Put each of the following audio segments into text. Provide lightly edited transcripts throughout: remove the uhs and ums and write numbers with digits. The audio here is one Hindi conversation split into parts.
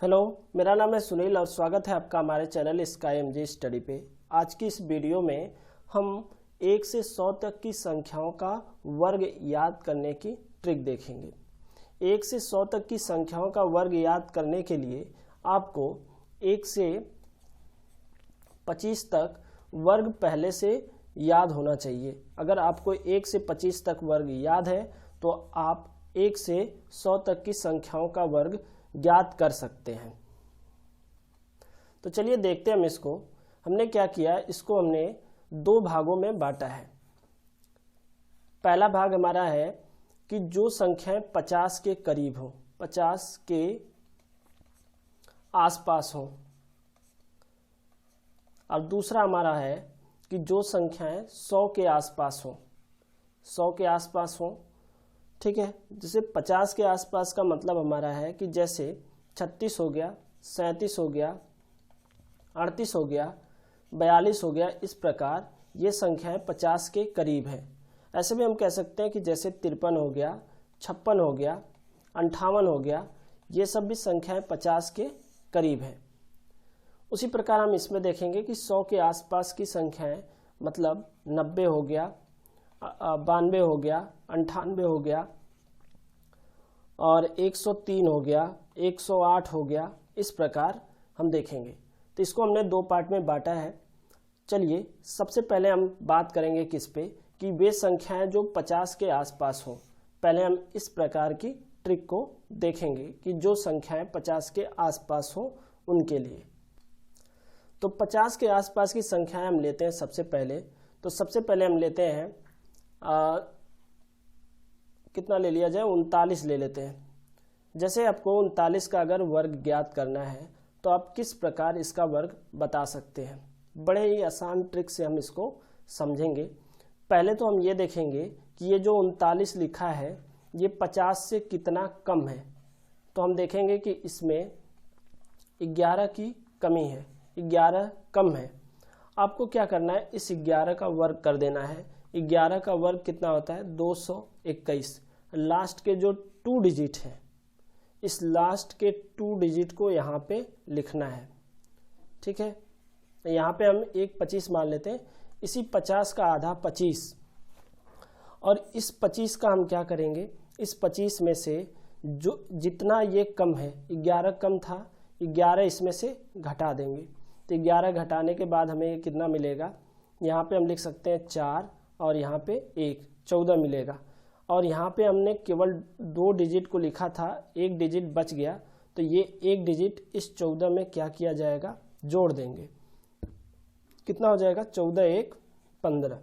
हेलो, मेरा नाम है सुनील और स्वागत है आपका हमारे चैनल स्काई एमजी स्टडी पे। आज की इस वीडियो में हम 1 से 100 तक की संख्याओं का वर्ग याद करने की ट्रिक देखेंगे। 1 से 100 तक की संख्याओं का वर्ग याद करने के लिए आपको 1 से 25 तक वर्ग पहले से याद होना चाहिए। अगर आपको 1 से 25 तक वर्ग याद है तो आप 1 से 100 तक की संख्याओं का वर्ग ज्ञात कर सकते हैं। तो चलिए देखते हैं हम इसको। हमने क्या किया, इसको हमने 2 भागों में बांटा है। पहला भाग हमारा है कि जो संख्याएं 50 के करीब हो, 50 के आसपास हो, और दूसरा हमारा है कि जो संख्याएं 100 के आसपास हो, 100 के आसपास हो। ठीक है, जैसे 50 के आसपास का मतलब हमारा है कि जैसे 36 हो गया, 37 हो गया, 38 हो गया, 42 हो गया। इस प्रकार ये संख्याएं 50 के करीब है। ऐसे भी हम कह सकते हैं कि जैसे 53 हो गया, 56 हो गया, 58 हो गया, ये सब भी संख्याएं 50 के करीब है। उसी प्रकार हम इसमें देखेंगे कि 100 के आसपास की संख्याएं मतलब 90 हो गया, 92 हो गया, 98 हो गया, और 103 हो गया, 108 हो गया। इस प्रकार हम देखेंगे। तो इसको हमने 2 पार्ट में बांटा है। चलिए सबसे पहले हम बात करेंगे किस पे, कि वे संख्याएं जो 50 के आसपास हो। पहले हम इस प्रकार की ट्रिक को देखेंगे कि जो संख्याएं 50 के आसपास हो उनके लिए। तो 50 के आसपास की संख्याएं हम लेते हैं सबसे पहले। तो सबसे पहले हम लेते हैं कितना ले लिया जाए, 39 ले लेते हैं। जैसे आपको 39 का अगर वर्ग ज्ञात करना है तो आप किस प्रकार इसका वर्ग बता सकते हैं। बड़े ही आसान ट्रिक से हम इसको समझेंगे। पहले तो हम ये देखेंगे कि ये जो 39 लिखा है ये 50 से कितना कम है। तो हम देखेंगे कि इसमें 11 की कमी है, 11 कम है। आपको क्या करना है, इस 11 का वर्ग कर देना है। 11 का वर्ग कितना होता है, 221। लास्ट के जो 2 डिजिट है, इस लास्ट के 2 डिजिट को यहाँ पे लिखना है। ठीक है, यहाँ पे हम एक 25 मान लेते हैं। इसी 50 का आधा 25, और इस 25 का हम क्या करेंगे, इस 25 में से जो जितना ये कम है, 11 कम था, 11 इसमें से घटा देंगे। तो 11 घटाने के बाद हमें कितना मिलेगा, यहाँ पे हम लिख सकते हैं 4, और यहाँ पे 1, 14 मिलेगा। और यहाँ पे हमने केवल 2 डिजिट को लिखा था, 1 डिजिट बच गया, तो ये 1 डिजिट इस 14 में क्या किया जाएगा, जोड़ देंगे। कितना हो जाएगा, 14 1 15।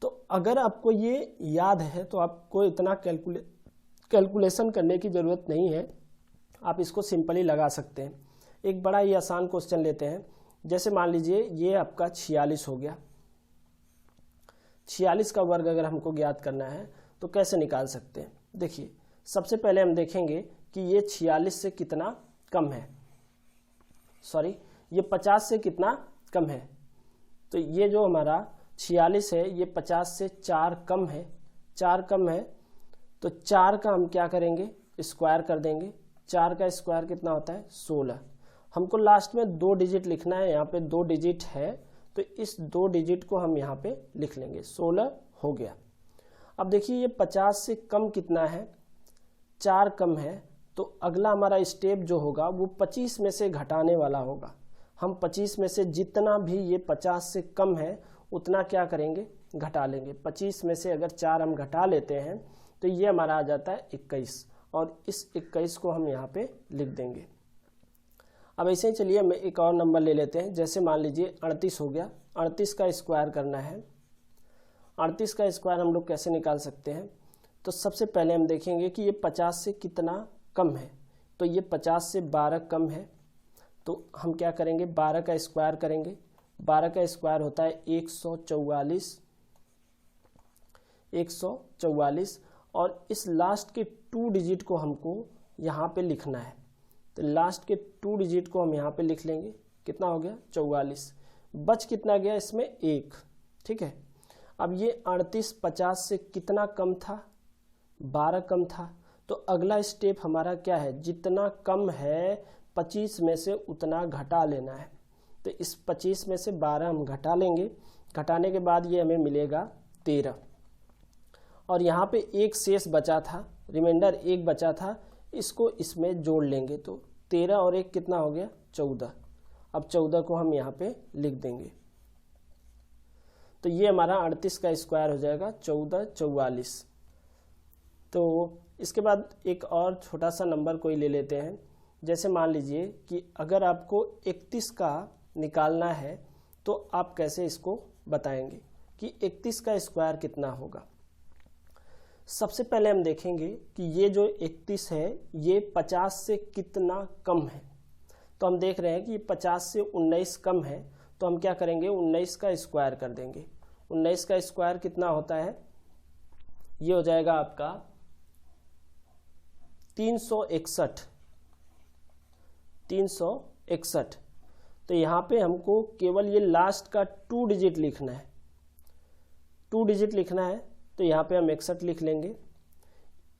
तो अगर आपको ये याद है तो आपको इतना कैलकुलेशन करने की ज़रूरत नहीं है, आप इसको सिंपली लगा सकते हैं। एक बड़ा ही आसान क्वेश्चन लेते हैं। जैसे मान लीजिए ये आपका 46 हो गया। 46 का वर्ग अगर हमको ज्ञात करना है तो कैसे निकाल सकते हैं। देखिए सबसे पहले हम देखेंगे कि ये 46 से कितना कम है, सॉरी ये 50 से कितना कम है। तो ये जो हमारा 46 है ये 50 से 4 कम है, 4 कम है। तो 4 का हम क्या करेंगे, स्क्वायर कर देंगे। 4 का स्क्वायर कितना होता है, 16। हमको लास्ट में 2 डिजिट लिखना है, यहाँ पे 2 डिजिट है, तो इस 2 डिजिट को हम यहाँ पे लिख लेंगे, 16 हो गया। अब देखिए ये 50 से कम कितना है, 4 कम है। तो अगला हमारा स्टेप जो होगा वो 25 में से घटाने वाला होगा। हम 25 में से जितना भी ये 50 से कम है उतना क्या करेंगे, घटा लेंगे। 25 में से अगर 4 हम घटा लेते हैं तो ये हमारा आ जाता है 21, और इस 21 को हम यहाँ पे लिख देंगे। अब ऐसे ही चलिए हम एक और नंबर ले लेते हैं। जैसे मान लीजिए 38 हो गया। 38 का स्क्वायर करना है। 38 का स्क्वायर हम लोग कैसे निकाल सकते हैं, तो सबसे पहले हम देखेंगे कि ये 50 से कितना कम है। तो ये 50 से 12 कम है। तो हम क्या करेंगे, 12 का स्क्वायर करेंगे। 12 का स्क्वायर होता है 144, 144। और इस लास्ट के 2 डिजिट को हमको यहाँ पे लिखना है। तो लास्ट के 2 डिजिट को हम यहाँ पे लिख लेंगे। कितना हो गया, 44। बच कितना गया इसमें, 1। ठीक है, अब ये 38 50 से कितना कम था, 12 कम था। तो अगला स्टेप हमारा क्या है, जितना कम है 25 में से उतना घटा लेना है। तो इस 25 में से 12 हम घटा लेंगे, घटाने के बाद ये हमें मिलेगा 13, और यहाँ पे एक शेष बचा था, रिमाइंडर एक बचा था, इसको इसमें जोड़ लेंगे। तो 13 और 1 कितना हो गया, 14। अब 14 को हम यहाँ पे लिख देंगे। तो ये हमारा 38 का स्क्वायर हो जाएगा 1444। तो इसके बाद एक और छोटा सा नंबर कोई ले लेते हैं। जैसे मान लीजिए कि अगर आपको 31 का निकालना है तो आप कैसे इसको बताएंगे कि 31 का स्क्वायर कितना होगा। सबसे पहले हम देखेंगे कि ये जो 31 है ये 50 से कितना कम है। तो हम देख रहे हैं कि 50 से 19 कम है, तो हम क्या करेंगे, 19 का स्क्वायर कर देंगे। 19 का स्क्वायर कितना होता है, ये हो जाएगा आपका 361। 361। तो यहाँ पे हमको केवल ये लास्ट का 2 डिजिट लिखना है, 2 डिजिट लिखना है। तो यहाँ पे हम 61 लिख लेंगे।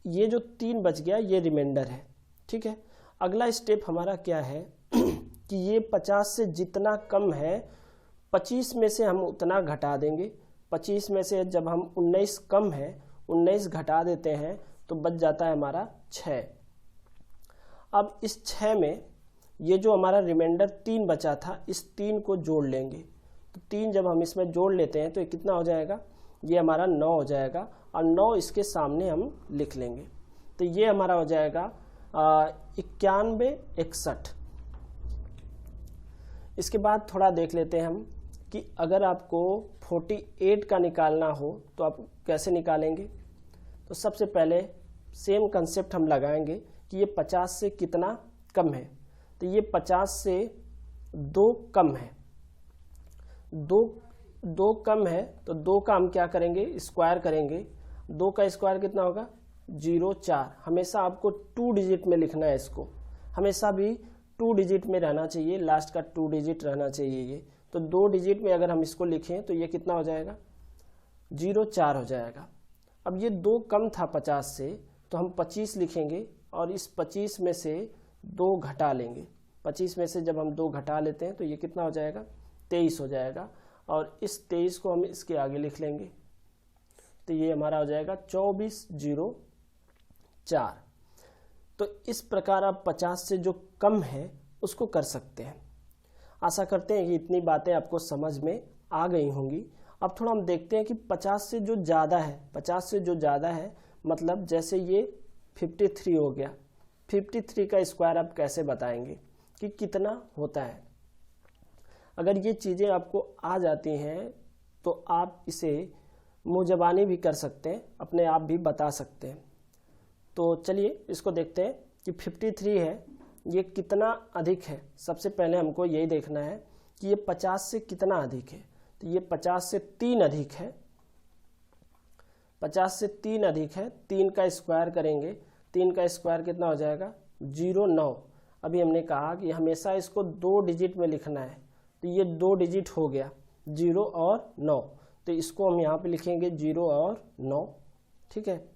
ये जो 3 बच गया ये रिमाइंडर है, ठीक है। अगला स्टेप हमारा क्या है कि ये 50 से जितना कम है 25 में से हम उतना घटा देंगे। 25 में से जब हम 19 कम है 19 घटा देते हैं तो बच जाता है हमारा 6। अब इस 6 में ये जो हमारा रिमाइंडर 3 बचा था, इस 3 को जोड़ लेंगे। तो 3 जब हम इसमें जोड़ लेते हैं तो ये कितना हो जाएगा, ये हमारा 9 हो जाएगा, और 9 इसके सामने हम लिख लेंगे। तो ये हमारा हो जाएगा 91 61। इसके बाद थोड़ा देख लेते हैं हम कि अगर आपको 48 का निकालना हो तो आप कैसे निकालेंगे। तो सबसे पहले सेम कंसेप्ट हम लगाएंगे कि ये 50 से कितना कम है। तो ये 50 से 2 कम है, 2 कम है, तो 2 का हम क्या करेंगे, स्क्वायर करेंगे। 2 का स्क्वायर कितना होगा, 04। हमेशा आपको 2 डिजिट में लिखना है इसको, हमेशा भी 2 डिजिट में रहना चाहिए, लास्ट का 2 डिजिट रहना चाहिए ये। तो 2 डिजिट में अगर हम इसको लिखें तो ये कितना हो जाएगा, 04 हो जाएगा। अब ये 2 कम था 50 से, तो हम 25 लिखेंगे और इस 25 में से 2 घटा लेंगे। 25 में से जब हम 2 घटा लेते हैं तो ये कितना हो जाएगा, 23 हो जाएगा, और इस 23 को हम इसके आगे लिख लेंगे। तो ये हमारा हो जाएगा 2404। तो इस प्रकार आप 50 से जो कम है उसको कर सकते हैं। आशा करते हैं कि इतनी बातें आपको समझ में आ गई होंगी। अब थोड़ा हम देखते हैं कि 50 से जो ज़्यादा है, 50 से जो ज़्यादा है मतलब जैसे ये 53 हो गया, 53 का स्क्वायर आप कैसे बताएंगे कि कितना होता है। अगर ये चीज़ें आपको आ जाती हैं तो आप इसे मुँह ज़बानी भी कर सकते हैं, अपने आप भी बता सकते हैं। तो चलिए इसको देखते हैं कि 53 है, ये कितना अधिक है। सबसे पहले हमको यही देखना है कि ये 50 से कितना अधिक है। तो ये 50 से 3 अधिक है, 50 से 3 अधिक है। 3 का स्क्वायर करेंगे, 3 का स्क्वायर कितना हो जाएगा, 09। अभी हमने कहा कि हमेशा इसको 2 डिजिट में लिखना है, तो ये 2 डिजिट हो गया, 0 और 9। तो इसको हम यहाँ पे लिखेंगे 0 और 9, ठीक है।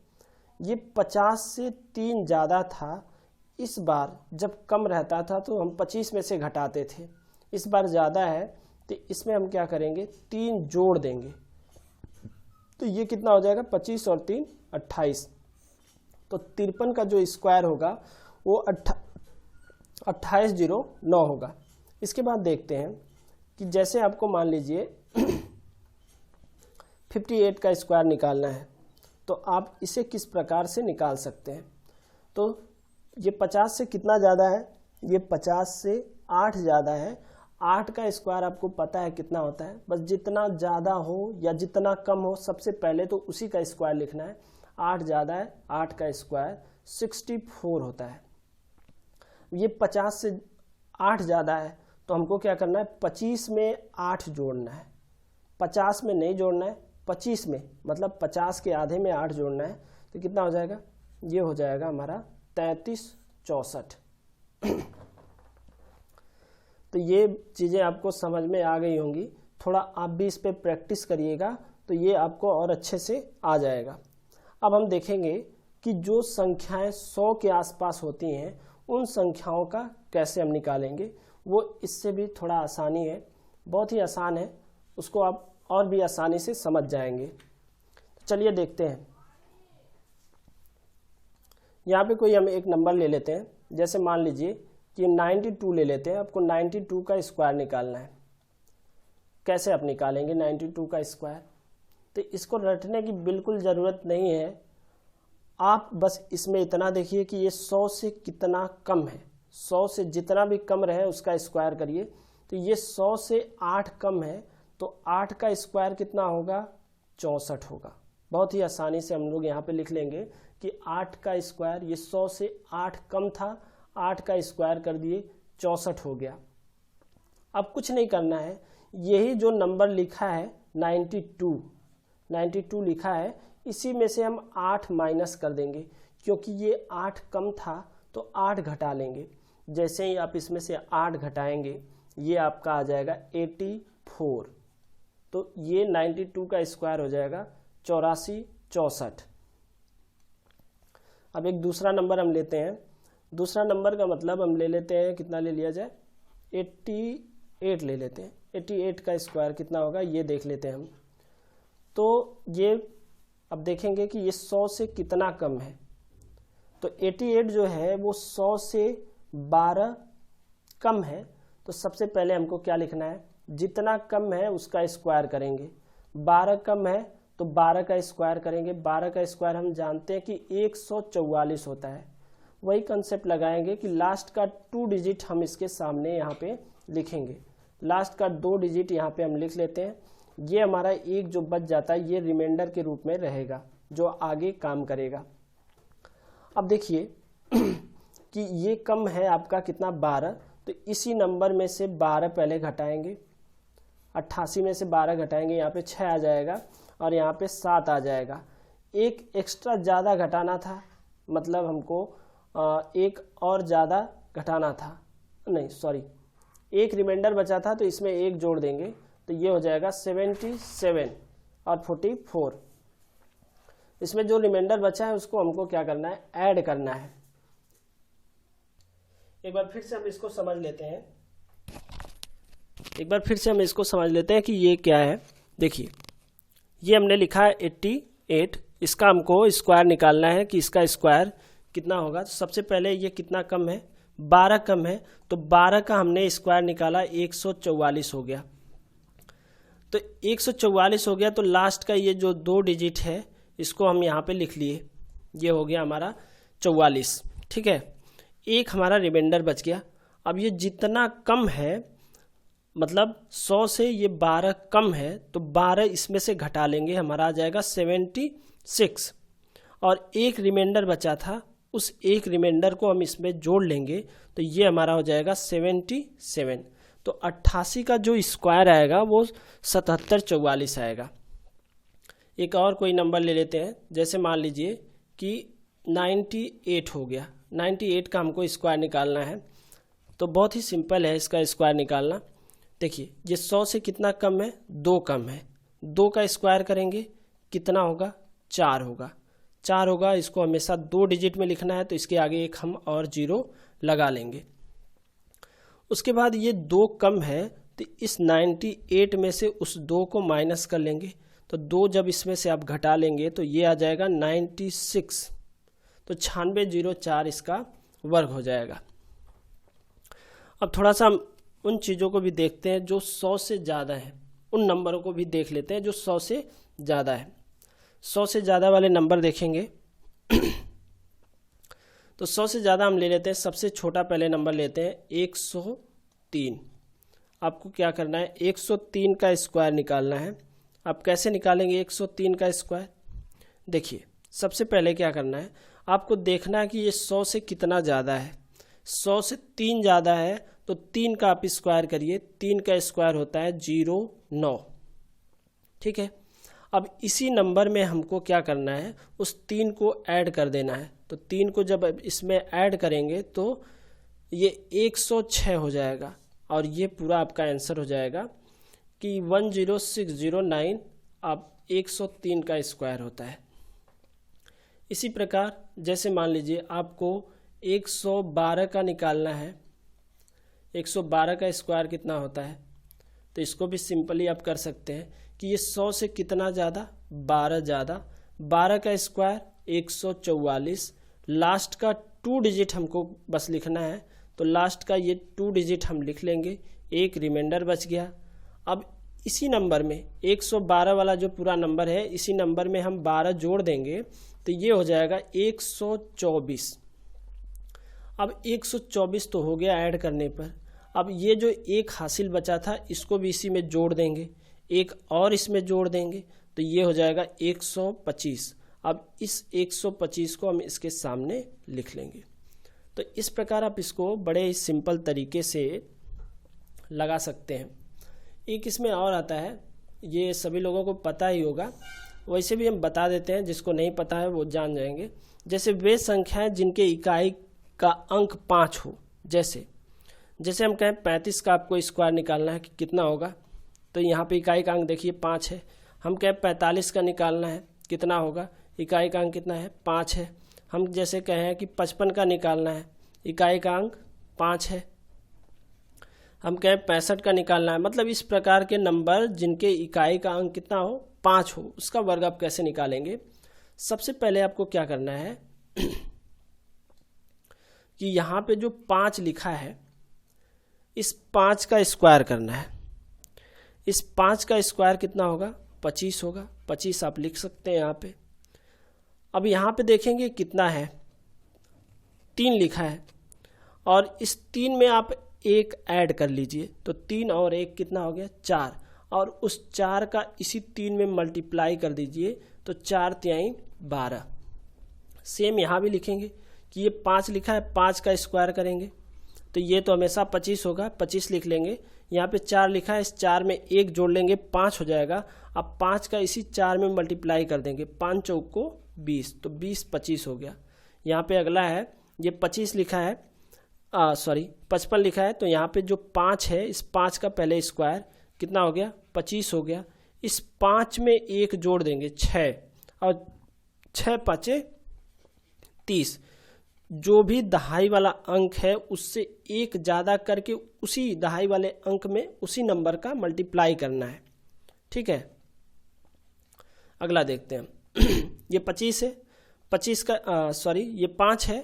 ये 50 से 3 ज़्यादा था। इस बार जब कम रहता था तो हम 25 में से घटाते थे, इस बार ज़्यादा है तो इसमें हम क्या करेंगे, 3 जोड़ देंगे। तो ये कितना हो जाएगा, 25 और 3 28। तो 53 का जो स्क्वायर होगा वो 2809 होगा। इसके बाद देखते हैं कि जैसे आपको मान लीजिए 58 का स्क्वायर निकालना है तो आप इसे किस प्रकार से निकाल सकते हैं। तो ये 50 से कितना ज़्यादा है, ये 50 से 8 ज़्यादा है। 8 का स्क्वायर आपको पता है कितना होता है, बस जितना ज़्यादा हो या जितना कम हो सबसे पहले तो उसी का स्क्वायर लिखना है। 8 ज़्यादा है, 8 का स्क्वायर 64 होता है। ये 50 से 8 ज़्यादा है तो हमको क्या करना है, 25 में 8 जोड़ना है, 50 में नहीं जोड़ना है, 25 में मतलब 50 के आधे में 8 जोड़ना है। तो कितना हो जाएगा, ये हो जाएगा हमारा 3364। तो ये चीज़ें आपको समझ में आ गई होंगी। थोड़ा आप भी इस पे प्रैक्टिस करिएगा तो ये आपको और अच्छे से आ जाएगा। अब हम देखेंगे कि जो संख्याएं 100 के आसपास होती हैं उन संख्याओं का कैसे हम निकालेंगे। वो इससे भी थोड़ा आसानी है, बहुत ही आसान है, उसको आप और भी आसानी से समझ जाएंगे। चलिए देखते हैं। यहाँ पे कोई हम एक नंबर ले लेते हैं, जैसे मान लीजिए कि 92 ले लेते हैं। आपको 92 का स्क्वायर निकालना है। कैसे आप निकालेंगे 92 का स्क्वायर? तो इसको रटने की बिल्कुल ज़रूरत नहीं है, आप बस इसमें इतना देखिए कि ये 100 से कितना कम है। 100 से जितना भी कम रहे उसका स्क्वायर करिए। तो ये 100 से 8 कम है, तो 8 का स्क्वायर कितना होगा? 64 होगा। बहुत ही आसानी से हम लोग यहाँ पे लिख लेंगे कि 8 का स्क्वायर, ये 100 से 8 कम था, 8 का स्क्वायर कर दिए, 64 हो गया। अब कुछ नहीं करना है, यही जो नंबर लिखा है 92 लिखा है, इसी में से हम 8 माइनस कर देंगे, क्योंकि ये 8 कम था तो 8 घटा लेंगे। जैसे ही आप इसमें से 8 घटाएंगे ये आपका आ जाएगा 84। तो ये 92 का स्क्वायर हो जाएगा 64। अब एक दूसरा नंबर हम लेते हैं। दूसरा नंबर का मतलब हम ले लेते हैं, कितना ले लिया जाए? 88 ले लेते हैं। 88 का स्क्वायर कितना होगा ये देख लेते हैं हम। तो ये अब देखेंगे कि ये 100 से कितना कम है। तो 88 जो है वो 100 से 12 कम है। तो सबसे पहले हमको क्या लिखना है? जितना कम है उसका स्क्वायर करेंगे। 12 कम है तो 12 का स्क्वायर करेंगे। 12 का स्क्वायर हम जानते हैं कि 144 होता है। वही कंसेप्ट लगाएंगे कि लास्ट का 2 डिजिट हम इसके सामने यहाँ पे लिखेंगे। लास्ट का 2 डिजिट यहाँ पे हम लिख लेते हैं। ये हमारा एक जो बच जाता है ये रिमाइंडर के रूप में रहेगा जो आगे काम करेगा। अब देखिए कि ये कम है आपका कितना? 12। तो इसी नंबर में से 12 पहले घटाएंगे। 88 में से 12 घटाएंगे, यहाँ पे 6 आ जाएगा और यहाँ पे 7 आ जाएगा। एक एक्स्ट्रा ज़्यादा घटाना था, मतलब हमको एक और ज़्यादा घटाना था, नहीं सॉरी, एक रिमाइंडर बचा था तो इसमें एक जोड़ देंगे। तो ये हो जाएगा 77 और 44। इसमें जो रिमाइंडर बचा है उसको हमको क्या करना है? ऐड करना है। एक बार फिर से हम इसको समझ लेते हैं कि ये क्या है। देखिए ये हमने लिखा है 88, इसका हमको स्क्वायर निकालना है कि इसका स्क्वायर कितना होगा। तो सबसे पहले ये कितना कम है? 12 कम है, तो 12 का हमने स्क्वायर निकाला, 144 हो गया। तो 144 हो गया, तो लास्ट का ये जो 2 डिजिट है इसको हम यहाँ पे लिख लिए, ये हो गया हमारा 44। ठीक है, एक हमारा रिमाइंडर बच गया। अब ये जितना कम है, मतलब 100 से ये 12 कम है, तो 12 इसमें से घटा लेंगे, हमारा आ जाएगा 76। और एक रिमाइंडर बचा था, उस एक रिमाइंडर को हम इसमें जोड़ लेंगे, तो ये हमारा हो जाएगा 77। तो 88 का जो स्क्वायर आएगा वो 7744 आएगा। एक और कोई नंबर ले लेते हैं, जैसे मान लीजिए कि 98 हो गया। 98 का हमको स्क्वायर निकालना है, तो बहुत ही सिंपल है इसका स्क्वायर निकालना। देखिए ये 100 से कितना कम है? 2 कम है। 2 का स्क्वायर करेंगे, कितना होगा? 4 होगा। 4 होगा, इसको हमेशा 2 डिजिट में लिखना है, तो इसके आगे एक हम और 0 लगा लेंगे। उसके बाद ये 2 कम है, तो इस 98 में से उस 2 को माइनस कर लेंगे, तो 2 जब इसमें से आप घटा लेंगे तो ये आ जाएगा 96। तो 9604 इसका वर्ग हो जाएगा। अब थोड़ा सा हम उन चीज़ों को भी देखते हैं जो 100 से ज़्यादा है, उन नंबरों को भी देख लेते हैं जो 100 से ज़्यादा है। 100 से ज़्यादा वाले नंबर देखेंगे तो 100 से ज़्यादा हम ले लेते हैं, सबसे छोटा पहले नंबर लेते हैं 103। आपको क्या करना है? 103 का स्क्वायर निकालना है। आप कैसे निकालेंगे 103 का स्क्वायर? देखिए सबसे पहले क्या करना है, आपको देखना है कि ये 100 से कितना ज़्यादा है। 100 से 3 ज़्यादा है, तो 3 का आप स्क्वायर करिए। 3 का स्क्वायर होता है 09। ठीक है, अब इसी नंबर में हमको क्या करना है? उस 3 को ऐड कर देना है। तो 3 को जब इसमें ऐड करेंगे तो ये 106 हो जाएगा, और ये पूरा आपका आंसर हो जाएगा कि 10609 अब 103 का स्क्वायर होता है। इसी प्रकार जैसे मान लीजिए आपको 112 का निकालना है, 112 का स्क्वायर कितना होता है, तो इसको भी सिंपली आप कर सकते हैं कि ये 100 से कितना ज़्यादा, 12 ज़्यादा, 12 का स्क्वायर 144, लास्ट का 2 डिजिट हमको बस लिखना है, तो लास्ट का ये 2 डिजिट हम लिख लेंगे, एक रिमाइंडर बच गया। अब इसी नंबर में 112 वाला जो पूरा नंबर है, इसी नंबर में हम 12 जोड़ देंगे तो ये हो जाएगा 124। अब 124 तो हो गया ऐड करने पर। अब ये जो एक हासिल बचा था इसको भी इसी में जोड़ देंगे, एक और इसमें जोड़ देंगे तो ये हो जाएगा 125। अब इस 125 को हम इसके सामने लिख लेंगे। तो इस प्रकार आप इसको बड़े ही सिंपल तरीके से लगा सकते हैं। एक इसमें और आता है, ये सभी लोगों को पता ही होगा, वैसे भी हम बता देते हैं, जिसको नहीं पता है वो जान जाएंगे। जैसे वे संख्याएं जिनके इकाई का अंक 5 हो, जैसे हम कहें 35 का आपको स्क्वायर निकालना है कि कितना होगा, तो यहाँ पे इकाई का अंक देखिए 5 है। हम कहें 45 का निकालना है कितना होगा, इकाई का अंक कितना है, 5 है। हम जैसे कहें कि 55 का निकालना है, इकाई का अंक 5 है। हम कहें 65 का निकालना है, मतलब इस प्रकार के नंबर जिनके इकाई का अंक कितना हो, 5 हो, उसका वर्ग आप कैसे निकालेंगे। सबसे पहले आपको क्या करना है कि यहाँ पे जो 5 लिखा है, इस 5 का स्क्वायर करना है। इस 5 का स्क्वायर कितना होगा, 25 होगा। 25 आप लिख सकते हैं यहाँ पे। अब यहाँ पे देखेंगे कितना है, 3 लिखा है, और इस 3 में आप 1 ऐड कर लीजिए, तो 3 और 1 कितना हो गया, 4, और उस 4 का इसी 3 में मल्टीप्लाई कर दीजिए, तो 4 तिहाई 12। सेम यहाँ भी लिखेंगे कि ये 5 लिखा है, 5 का स्क्वायर करेंगे तो ये तो हमेशा 25 होगा, 25 लिख लेंगे। यहाँ पे 4 लिखा है, इस 4 में 1 जोड़ लेंगे, 5 हो जाएगा। अब 5 का इसी 4 में मल्टीप्लाई कर देंगे, 5 चौक को 20, तो 20 25 हो गया। यहाँ पे अगला है, ये 25 लिखा है, 55 लिखा है, तो यहाँ पे जो 5 है, इस 5 का पहले स्क्वायर कितना हो गया, 25 हो गया। इस 5 में 1 जोड़ देंगे, 6, और 6 5 30। जो भी दहाई वाला अंक है उससे 1 ज़्यादा करके उसी दहाई वाले अंक में उसी नंबर का मल्टीप्लाई करना है, ठीक है। अगला देखते हैं ये 25 है, 25 का ये 5 है,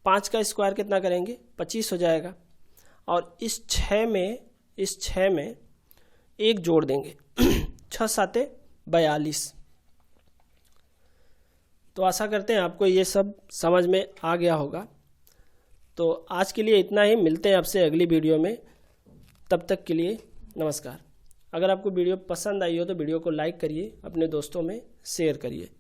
5 का स्क्वायर कितना करेंगे, 25 हो जाएगा, और इस 6 में 1 जोड़ देंगे 6 7 42। तो आशा करते हैं आपको ये सब समझ में आ गया होगा। तो आज के लिए इतना ही, मिलते हैं आपसे अगली वीडियो में, तब तक के लिए नमस्कार। अगर आपको वीडियो पसंद आई हो तो वीडियो को लाइक करिए, अपने दोस्तों में शेयर करिए।